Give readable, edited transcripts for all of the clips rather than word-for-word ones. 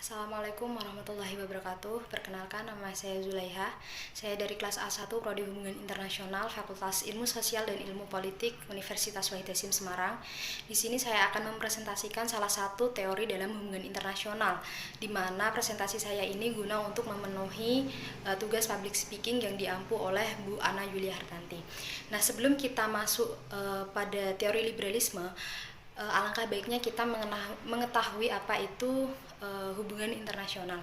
Assalamualaikum warahmatullahi wabarakatuh. Perkenalkan, nama saya Zulaiha. Saya dari kelas A1 Prodi Hubungan Internasional Fakultas Ilmu Sosial dan Ilmu Politik Universitas Wahid Hasyim Semarang. Di sini saya akan mempresentasikan salah satu teori dalam hubungan internasional, di mana presentasi saya ini guna untuk memenuhi tugas public speaking yang diampu oleh Bu Ana Yulia Hartanti. Nah, sebelum kita masuk pada teori liberalisme, alangkah baiknya kita mengetahui apa itu hubungan internasional.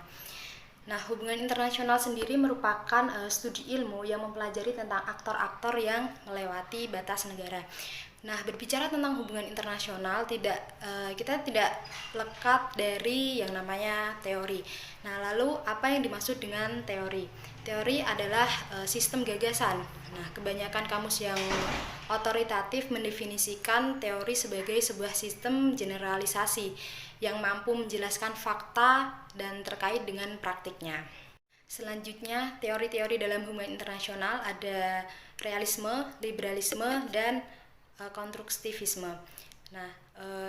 Nah, hubungan internasional sendiri merupakan studi ilmu yang mempelajari tentang aktor-aktor yang melewati batas negara. Nah, berbicara tentang hubungan internasional, kita tidak lekat dari yang namanya teori. Nah, lalu apa yang dimaksud dengan teori? Teori adalah sistem gagasan. Nah, kebanyakan kamus yang otoritatif mendefinisikan teori sebagai sebuah sistem generalisasi yang mampu menjelaskan fakta dan terkait dengan praktiknya. Selanjutnya, teori-teori dalam hubungan internasional ada realisme, liberalisme, dan konstruktivisme. Nah,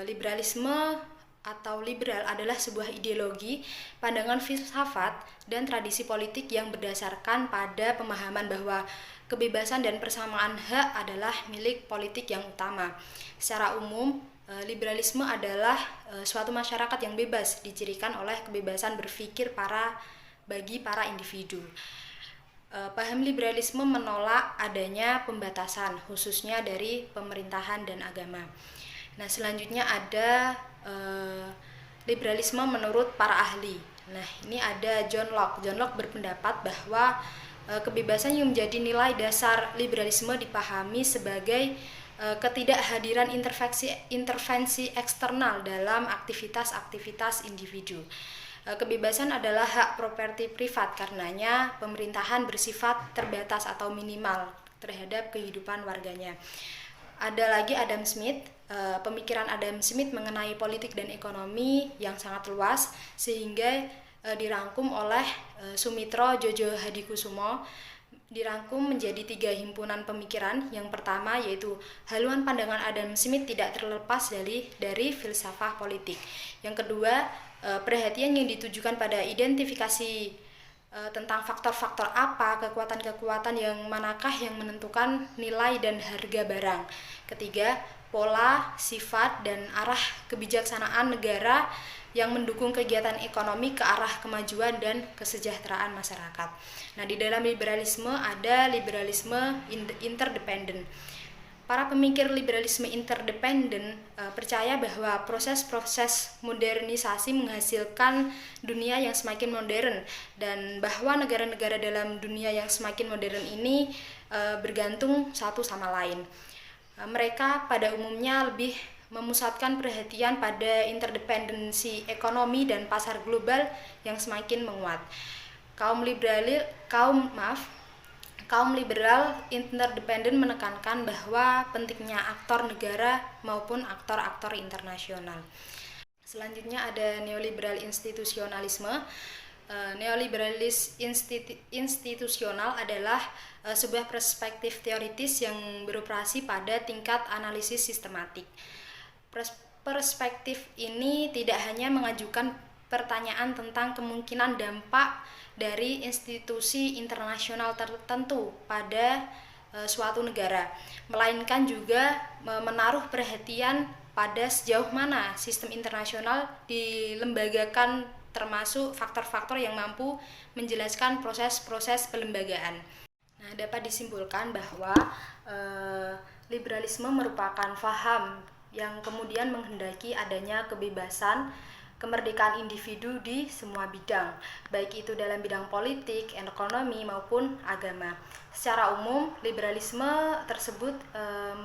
liberalisme atau liberal adalah sebuah ideologi, pandangan filsafat, dan tradisi politik yang berdasarkan pada pemahaman bahwa kebebasan dan persamaan hak adalah milik politik yang utama. Secara umum, liberalisme adalah suatu masyarakat yang bebas, dicirikan oleh kebebasan berpikir bagi para individu. Paham liberalisme menolak adanya pembatasan, khususnya dari pemerintahan dan agama. Nah, selanjutnya ada liberalisme menurut para ahli. Nah, ini ada John Locke. John Locke berpendapat bahwa kebebasan yang menjadi nilai dasar liberalisme dipahami sebagai ketidakhadiran intervensi eksternal dalam aktivitas individu. Kebebasan adalah hak properti privat, karenanya pemerintahan bersifat terbatas atau minimal terhadap kehidupan warganya. Ada lagi Adam Smith. Pemikiran Adam Smith mengenai politik dan ekonomi yang sangat luas sehingga dirangkum oleh Sumitro Jojo Hadikusumo, dirangkum menjadi 3 himpunan pemikiran. Yang pertama yaitu haluan pandangan Adam Smith tidak terlepas dari filsafat politik. Yang kedua, perhatian yang ditujukan pada identifikasi tentang faktor-faktor apa, kekuatan-kekuatan yang manakah yang menentukan nilai dan harga barang. Ketiga, pola, sifat, dan arah kebijaksanaan negara yang mendukung kegiatan ekonomi ke arah kemajuan dan kesejahteraan masyarakat. Nah, di dalam liberalisme ada liberalisme interdependen. Para pemikir liberalisme interdependen percaya bahwa proses-proses modernisasi menghasilkan dunia yang semakin modern, dan bahwa negara-negara dalam dunia yang semakin modern ini bergantung satu sama lain. Mereka pada umumnya lebih memusatkan perhatian pada interdependensi ekonomi dan pasar global yang semakin menguat. Kaum liberal interdependen menekankan bahwa pentingnya aktor negara maupun aktor-aktor internasional. Selanjutnya ada neoliberal institusionalisme. Neoliberalis institusional adalah sebuah perspektif teoritis yang beroperasi pada tingkat analisis sistematik. Perspektif ini tidak hanya mengajukan pertanyaan tentang kemungkinan dampak dari institusi internasional tertentu pada suatu negara, melainkan juga menaruh perhatian pada sejauh mana sistem internasional dilembagakan, termasuk faktor-faktor yang mampu menjelaskan proses-proses pelembagaan. Nah, dapat disimpulkan bahwa liberalisme merupakan paham yang kemudian menghendaki adanya kebebasan, kemerdekaan individu di semua bidang, baik itu dalam bidang politik, ekonomi, maupun agama. Secara umum, liberalisme tersebut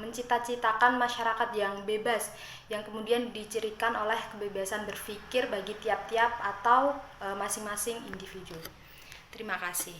mencita-citakan masyarakat yang bebas, yang kemudian dicirikan oleh kebebasan berpikir bagi tiap-tiap atau masing-masing individu. Terima kasih.